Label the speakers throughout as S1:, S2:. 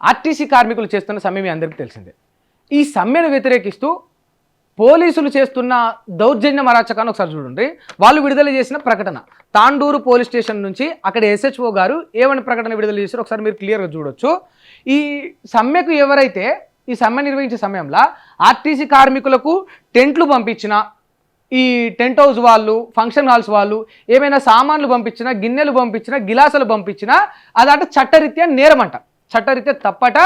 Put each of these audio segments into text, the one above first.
S1: RTC కార్మికులు చేస్తున్న సమ్మె మీ అందరికీ తెలిసిందే. ఈ సమ్మెను వ్యతిరేకిస్తూ పోలీసులు చేస్తున్న దౌర్జన్య అరాచకాన్ని ఒకసారి చూడండి. వాళ్ళు విడుదల చేసిన ప్రకటన, తాండూరు పోలీస్ స్టేషన్ నుంచి అక్కడ ఎస్హెచ్ఓ గారు ఏమని ప్రకటన విడుదల చేశారో ఒకసారి మీరు క్లియర్గా చూడొచ్చు. ఈ సమ్మెకు ఎవరైతే ఈ సమ్మె నిర్వహించే సమయంలో ఆర్టీసీ కార్మికులకు టెంట్లు పంపించిన, ఈ టెంట్ హౌస్ వాళ్ళు, ఫంక్షన్ హాల్స్ వాళ్ళు ఏమైనా సామాన్లు పంపించినా, గిన్నెలు పంపించినా, గిలాసులు పంపించినా అదంట చట్టరీత్యా నేరమంట, చట్టరీత్యా తప్పట.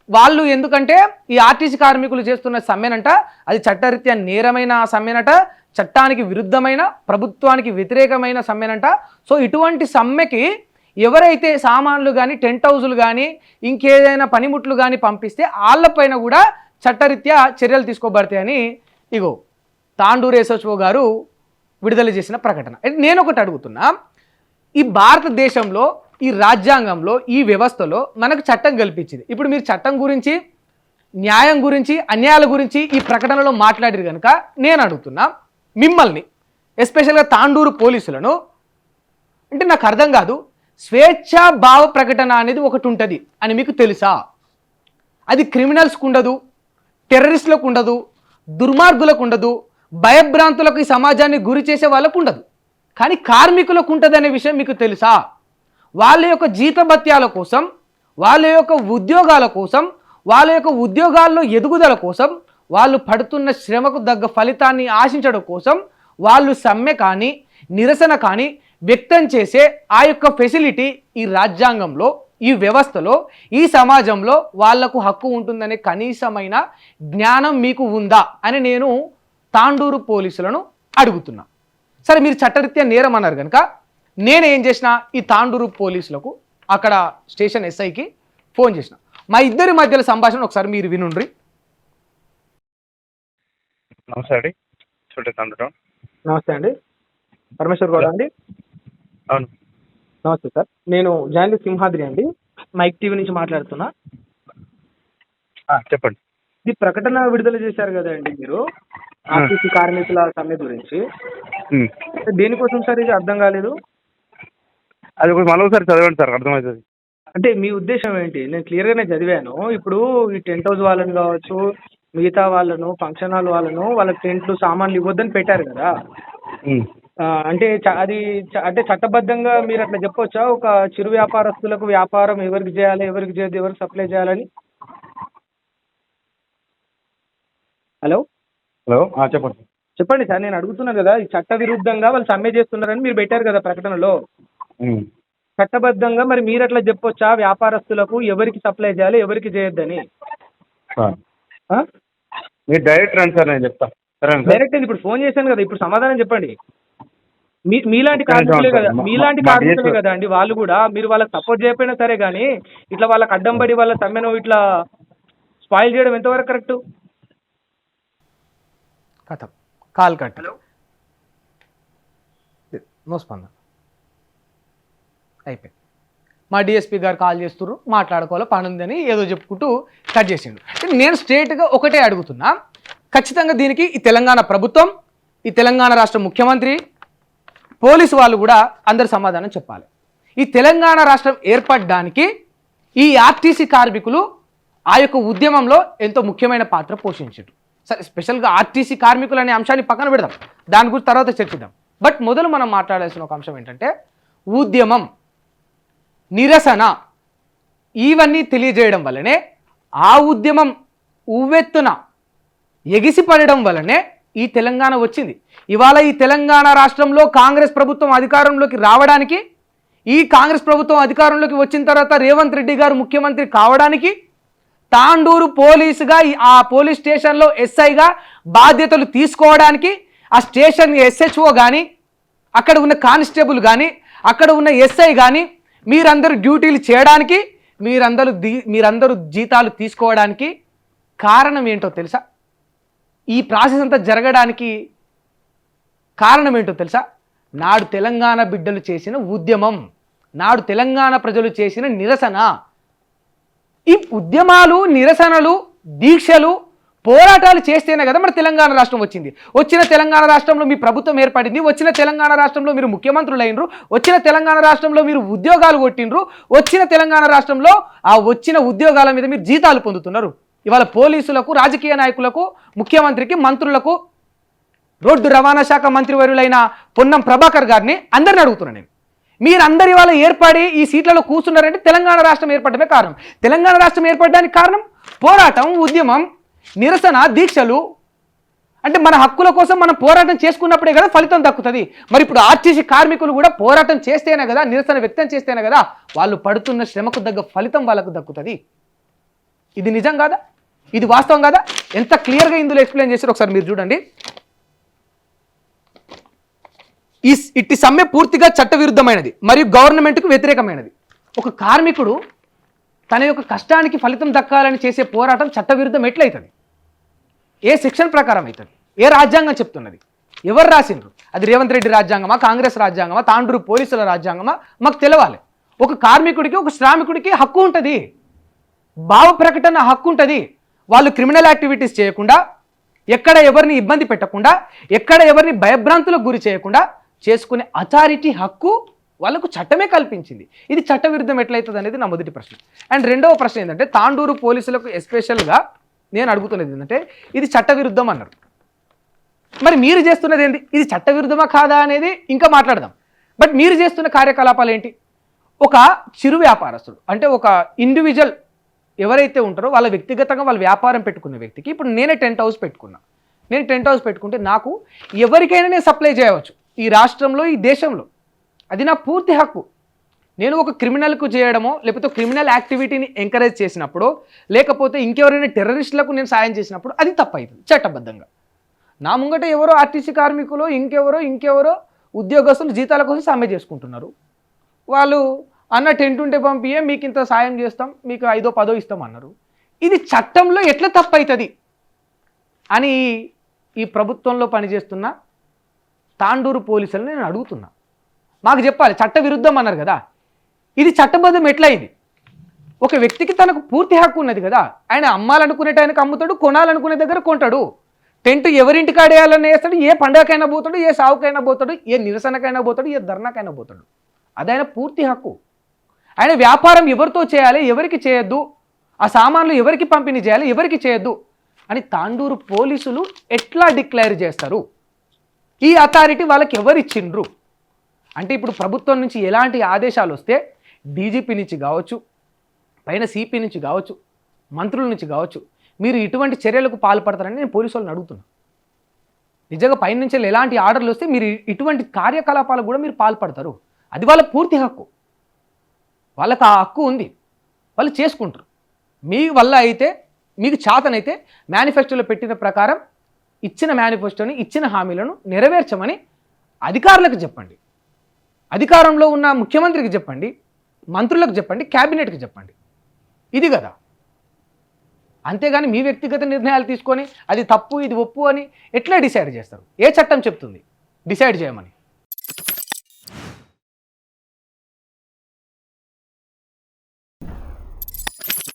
S1: వాళ్ళు ఎందుకంటే ఈ ఆర్టీసీ కార్మికులు చేస్తున్న సమ్మెనంట అది చట్టరీత్యా నేరమైన సమ్మెనట, చట్టానికి విరుద్ధమైన, ప్రభుత్వానికి వ్యతిరేకమైన సమ్మెనంట. సో ఇటువంటి సమ్మెకి ఎవరైతే సామాన్లు కానీ, టెంట్ హౌజులు కానీ, ఇంకేదైనా పనిముట్లు కానీ పంపిస్తే వాళ్ళపైన కూడా చట్టరీత్యా చర్యలు తీసుకోబడతాయని ఇగో తాండూరు ఎస్హెచ్ఓ గారు విడుదల చేసిన ప్రకటన. నేను ఒకటి అడుగుతున్నా, ఈ భారతదేశంలో, ఈ రాజ్యాంగంలో, ఈ వ్యవస్థలో మనకు చట్టం కల్పించింది. ఇప్పుడు మీరు చట్టం గురించి, న్యాయం గురించి, అన్యాయాల గురించి ఈ ప్రకటనలో మాట్లాడారు కనుక నేను అడుగుతున్నా మిమ్మల్ని, ఎస్పెషల్గా తాండూరు పోలీసులను, అంటే నాకు అర్థం కాదు, స్వేచ్ఛా భావ ప్రకటన అనేది ఒకటి ఉంటుంది అని మీకు తెలుసా? అది క్రిమినల్స్కు ఉండదు, టెర్రరిస్టులకు ఉండదు, దుర్మార్గులకు ఉండదు, భయభ్రాంతులకు ఈ సమాజాన్ని గురి చేసే వాళ్ళకు ఉండదు, కానీ కార్మికులకు ఉంటుంది అనే విషయం మీకు తెలుసా? వాళ్ళ యొక్క జీతభత్యాల కోసం, వాళ్ళ యొక్క ఉద్యోగాల కోసం, వాళ్ళ యొక్క ఉద్యోగాల్లో ఎదుగుదల కోసం, వాళ్ళు పడుతున్న శ్రమకు తగ్గ ఫలితాన్ని ఆశించడం కోసం వాళ్ళు సమ్మె కానీ, నిరసన కానీ వ్యక్తం చేసే ఆ యొక్క ఫెసిలిటీ ఈ రాజ్యాంగంలో, ఈ వ్యవస్థలో, ఈ సమాజంలో వాళ్లకు హక్కు ఉంటుందనే కనీసమైన జ్ఞానం మీకు ఉందా అని నేను తాండూరు పోలీసులను అడుగుతున్నా. సరే, మీరు చట్టరీత్యా నేరం అన్నారు కనుక నేనేం చేసిన, ఈ తాండూరు పోలీసులకు అక్కడ స్టేషన్ ఎస్ఐకి ఫోన్ చేసిన. మా ఇద్దరి మధ్యలో సంభాషణ ఒకసారి మీరు వినుండ్రి.
S2: నమస్తే అండి,
S3: నమస్తే అండి, పరమేశ్వర్ గౌడ అండి.
S2: అవును,
S3: నమస్తే సార్, నేను జాన్వి సింహాద్రి అండి, మైక్ టీవీ నుంచి మాట్లాడుతున్నా.
S2: చెప్పండి.
S3: ఇది ప్రకటన విడుదల చేశారు కదండి మీరు ఆర్టీసీ కార్మికుల సమ్మె గురించి, దేనికోసం సార్? ఇది అర్థం కాలేదు.
S2: అది మరోసారి చదవండి సార్, అర్థమవుతుంది.
S3: అంటే మీ ఉద్దేశం ఏంటి? నేను క్లియర్గానే చదివాను. ఇప్పుడు ఈ టెంట్ హౌస్ వాళ్ళని కావచ్చు, మిగతా వాళ్ళను, ఫంక్షన్ హాల్ వాళ్ళను, వాళ్ళకి టెంట్లు, సామాన్లు ఇవ్వద్దని పెట్టారు కదా. అంటే అది అంటే చట్టబద్ధంగా మీరు అట్లా చెప్పొచ్చా? ఒక చిరు వ్యాపారస్తులకు వ్యాపారం ఎవరికి చేయాలి, ఎవరికి చేయదు, ఎవరికి సప్లై చేయాలని? హలో
S2: హలో, చెప్పండి.
S3: చెప్పండి సార్, నేను అడుగుతున్నాను కదా, ఈ చట్ట విరుద్ధంగా వాళ్ళు సమ్మె చేస్తున్నారని మీరు పెట్టారు కదా ప్రకటనలో. చట్టబద్ధంగా మరి మీరు అట్లా చెప్పొచ్చా వ్యాపారస్తులకు ఎవరికి సప్లై చేయాలి, ఎవరికి చేయొద్దని?
S2: మీరు డైరెక్ట్ రండి సార్, నేను చెప్తా.
S3: డైరెక్ట్ ఇప్పుడు ఫోన్ చేశాను కదా, ఇప్పుడు సమాధానం చెప్పండి. మీలాంటి కార్మికులే కదా, మీలాంటి కార్మికులే కదా అండి వాళ్ళు కూడా. మీరు వాళ్ళకి సపోర్ట్ చేయకపోయినా సరే కానీ ఇట్లా వాళ్ళకి అడ్డం పడి వాళ్ళ సమ్మెను ఇట్లా స్పాయిల్ చేయడం ఎంతవరకు కరెక్ట్?
S1: కథం కాల్ కట్. నో స్పందన, అయిపోయింది. మా డిఎస్పీ గారు కాల్ చేస్తున్నారు, మాట్లాడుకోవాలో పని ఉందని ఏదో చెప్పుకుంటూ కట్ చేసిండు. నేను స్ట్రేట్గా ఒకటే అడుగుతున్నా, ఖచ్చితంగా దీనికి ఈ తెలంగాణ ప్రభుత్వం, ఈ తెలంగాణ రాష్ట్ర ముఖ్యమంత్రి, పోలీసు వాళ్ళు కూడా అందరు సమాధానం చెప్పాలి. ఈ తెలంగాణ రాష్ట్రం ఏర్పడడానికి ఈ ఆర్టీసీ కార్మికులు ఆ యొక్క ఉద్యమంలో ఎంతో ముఖ్యమైన పాత్ర పోషించారు. సరే, స్పెషల్గా ఆర్టీసీ కార్మికులు అనే అంశాన్ని పక్కన పెడదాం, దాని గురించి తర్వాత చర్చిద్దాం. బట్ మొదలు మనం మాట్లాడాల్సిన ఒక అంశం ఏంటంటే ఉద్యమం, నిరసన, ఇవన్నీ తెలియజేయడం వల్లనే, ఆ ఉద్యమం ఉవ్వెత్తున ఎగిసిపడడం వల్లనే ఈ తెలంగాణ వచ్చింది. ఇవాళ ఈ తెలంగాణ రాష్ట్రంలో కాంగ్రెస్ ప్రభుత్వం అధికారంలోకి రావడానికి, ఈ కాంగ్రెస్ ప్రభుత్వం అధికారంలోకి వచ్చిన తర్వాత రేవంత్ రెడ్డి గారు ముఖ్యమంత్రి కావడానికి, తాండూరు పోలీసుగా ఆ పోలీస్ స్టేషన్లో ఎస్ఐగా బాధ్యతలు తీసుకోవడానికి, ఆ స్టేషన్ ఎస్హెచ్ఓ కానీ, అక్కడ ఉన్న కానిస్టేబుల్ కానీ, అక్కడ ఉన్న ఎస్ఐ కానీ మీరందరూ డ్యూటీలు చేయడానికి, మీరందరూ జీతాలు తీసుకోవడానికి కారణం ఏంటో తెలుసా? ఈ ప్రాసెస్ అంతా జరగడానికి కారణం ఏంటో తెలుసా? నాడు తెలంగాణ బిడ్డలు చేసిన ఉద్యమం, నాడు తెలంగాణ ప్రజలు చేసిన నిరసన. ఈ ఉద్యమాలు, నిరసనలు, దీక్షలు, పోరాటాలు చేస్తేనే కదా మన తెలంగాణ రాష్ట్రం వచ్చింది. వచ్చిన తెలంగాణ రాష్ట్రంలో మీ ప్రభుత్వం ఏర్పడింది, వచ్చిన తెలంగాణ రాష్ట్రంలో మీరు ముఖ్యమంత్రులు అయినరు, వచ్చిన తెలంగాణ రాష్ట్రంలో మీరు ఉద్యోగాలు కొట్టినరు, వచ్చిన తెలంగాణ రాష్ట్రంలో ఆ వచ్చిన ఉద్యోగాల మీద మీరు జీతాలు పొందుతున్నారు. ఇవాళ పోలీసులకు, రాజకీయ నాయకులకు, ముఖ్యమంత్రికి, మంత్రులకు, రోడ్డు రవాణా శాఖ మంత్రివర్యులైన పొన్నం ప్రభాకర్ గారిని అందరిని అడుగుతున్నాను నేను. మీరందరి వాళ్ళ ఏర్పడి ఈ సీట్లలో కూర్చున్నారంటే తెలంగాణ రాష్ట్రం ఏర్పడమే కారణం. తెలంగాణ రాష్ట్రం ఏర్పడడానికి కారణం పోరాటం, ఉద్యమం, నిరసన, దీక్షలు. అంటే మన హక్కుల కోసం మనం పోరాటం చేసుకున్నప్పుడే కదా ఫలితం దక్కుతుంది. మరి ఇప్పుడు ఆర్టీసీ కార్మికులు కూడా పోరాటం చేస్తేనే కదా, నిరసన వ్యక్తం చేస్తేనే కదా వాళ్ళు పడుతున్న శ్రమకు తగ్గ ఫలితం వాళ్ళకు దక్కుతుంది. ఇది నిజం కాదా? ఇది వాస్తవం కాదా? ఎంత క్లియర్గా ఇందులో ఎక్స్ప్లెయిన్ చేశారో ఒకసారి మీరు చూడండి. ఇట్టి సమ్మె పూర్తిగా చట్టవిరుద్ధమైనది మరియు గవర్నమెంట్కు వ్యతిరేకమైనది. ఒక కార్మికుడు తన యొక్క కష్టానికి ఫలితం దక్కాలని చేసే పోరాటం చట్టవిరుద్ధం ఎట్లయితుంది? ఏ సెక్షన్ ప్రకారం అవుతుంది? ఏ రాజ్యాంగం చెప్తున్నది? ఎవరు రాసిండ్రు? అది రేవంత్ రెడ్డి రాజ్యాంగమా, కాంగ్రెస్ రాజ్యాంగమా, తాండూరు పోలీసుల రాజ్యాంగమా? మాకు తెలవాలి. ఒక కార్మికుడికి, ఒక శ్రామికుడికి హక్కు ఉంటుంది, భావ ప్రకటన హక్కు ఉంటుంది. వాళ్ళు క్రిమినల్ యాక్టివిటీస్ చేయకుండా, ఎక్కడ ఎవరిని ఇబ్బంది పెట్టకుండా, ఎక్కడ ఎవరిని భయభ్రాంతులకు గురి చేయకుండా చేసుకునే అథారిటీ హక్కు వాళ్ళకు చట్టమే కల్పించింది. ఇది చట్టవిరుద్ధం ఎట్లయితుంది అనేది నా మొదటి ప్రశ్న. అండ్ రెండవ ప్రశ్న ఏంటంటే, తాండూరు పోలీసులకు ఎస్పెషల్గా నేను అడుగుతున్నది ఏంటంటే, ఇది చట్టవిరుద్ధం అన్నారు. మరి మీరు చేస్తున్నది ఏంటి? ఇది చట్టవిరుద్ధమా కాదా అనేది ఇంకా మాట్లాడదాం. బట్ మీరు చేస్తున్న కార్యకలాపాలు ఏంటి? ఒక చిరు వ్యాపారస్తుడు, అంటే ఒక ఇండివిజువల్ ఎవరైతే ఉంటారో వాళ్ళ వ్యక్తిగతంగా వాళ్ళ వ్యాపారం పెట్టుకున్న వ్యక్తికి, ఇప్పుడు నేనే టెంట్ హౌస్ పెట్టుకున్నా. నేను టెంట్ హౌస్ పెట్టుకుంటే నాకు ఎవరికైనా నేను సప్లై చేయవచ్చు ఈ రాష్ట్రంలో, ఈ దేశంలో. అది నా పూర్తి హక్కు. నేను ఒక క్రిమినల్కు చేయడమో, లేకపోతే క్రిమినల్ యాక్టివిటీని ఎంకరేజ్ చేసినప్పుడు, లేకపోతే ఇంకెవరైనా టెర్రరిస్టులకు నేను సాయం చేసినప్పుడు అది తప్పు అవుతుంది చట్టబద్ధంగా. నా ముంగట ఎవరో ఆర్టీసీ కార్మికులు, ఇంకెవరో ఉద్యోగస్తులు జీతాల కోసం సమ్మె చేసుకుంటున్నారు. వాళ్ళు అన్న టెంట్ ఉంటే పంపియే, మీకు ఇంత సాయం చేస్తాం, మీకు 5ో 10ో ఇస్తాం అన్నారు. ఇది చట్టంలో ఎట్లా తప్పు అవుతుంది అని ఈ ప్రభుత్వంలో పనిచేస్తున్న తాండూరు పోలీసులను నేను అడుగుతున్నా. మాకు చెప్పాలి. చట్ట విరుద్ధం అన్నారు కదా, ఇది చట్టబద్ధం ఎట్లయింది? ఒక వ్యక్తికి తనకు పూర్తి హక్కు ఉన్నది కదా. ఆయన అమ్మాలనుకునే టైంకి అమ్ముతాడు, కొనాలనుకునే దగ్గర కొంటాడు. టెంట్ ఎవరింటికి ఆడేయాలని వేస్తాడు, ఏ పండగకైనా పోతాడు, ఏ సావుకైనా పోతాడు, ఏ నిరసనకైనా పోతాడు, ఏ ధర్నాకైనా పోతాడు. అది ఆయన పూర్తి హక్కు. ఆయన వ్యాపారం ఎవరితో చేయాలి, ఎవరికి చేయొద్దు, ఆ సామాన్లు ఎవరికి పంపిణీ చేయాలి, ఎవరికి చేయొద్దు అని తాండూరు పోలీసులు ఎట్లా డిక్లేర్ చేస్తారు? ఈ అథారిటీ వాళ్ళకి ఎవరు ఇచ్చిండ్రు? అంటే ఇప్పుడు ప్రభుత్వం నుంచి ఎలాంటి ఆదేశాలు వస్తే డీజీపీ నుంచి కావచ్చు, పైన సిపి నుంచి కావచ్చు, మంత్రుల నుంచి కావచ్చు, మీరు ఇటువంటి చర్యలకు పాల్పడతారని నేను పోలీసు వాళ్ళని అడుగుతున్నా. నిజంగా పైన నుంచి ఎలాంటి ఆర్డర్లు వస్తే మీరు ఇటువంటి కార్యకలాపాలకు కూడా మీరు పాల్పడతారు. అది వాళ్ళ పూర్తి హక్కు. వాళ్ళకి ఆ హక్కు ఉంది, వాళ్ళు చేసుకుంటారు. మీ వల్ల అయితే, మీకు చేతనైతే మేనిఫెస్టోలో పెట్టిన ప్రకారం ఇచ్చిన మేనిఫెస్టోని, ఇచ్చిన హామీలను నెరవేర్చమని అధికారులకు చెప్పండి. అధికారంలో ఉన్న ముఖ్యమంత్రికి చెప్పండి, మంత్రులకు చెప్పండి, క్యాబినెట్కి చెప్పండి. ఇది కదా. అంతేగాని మీ వ్యక్తిగత నిర్ణయాలు తీసుకొని అది తప్పు, ఇది ఒప్పు అని ఎట్లా డిసైడ్ చేస్తారు? ఏ చట్టం చెప్తుంది డిసైడ్ చేయమని?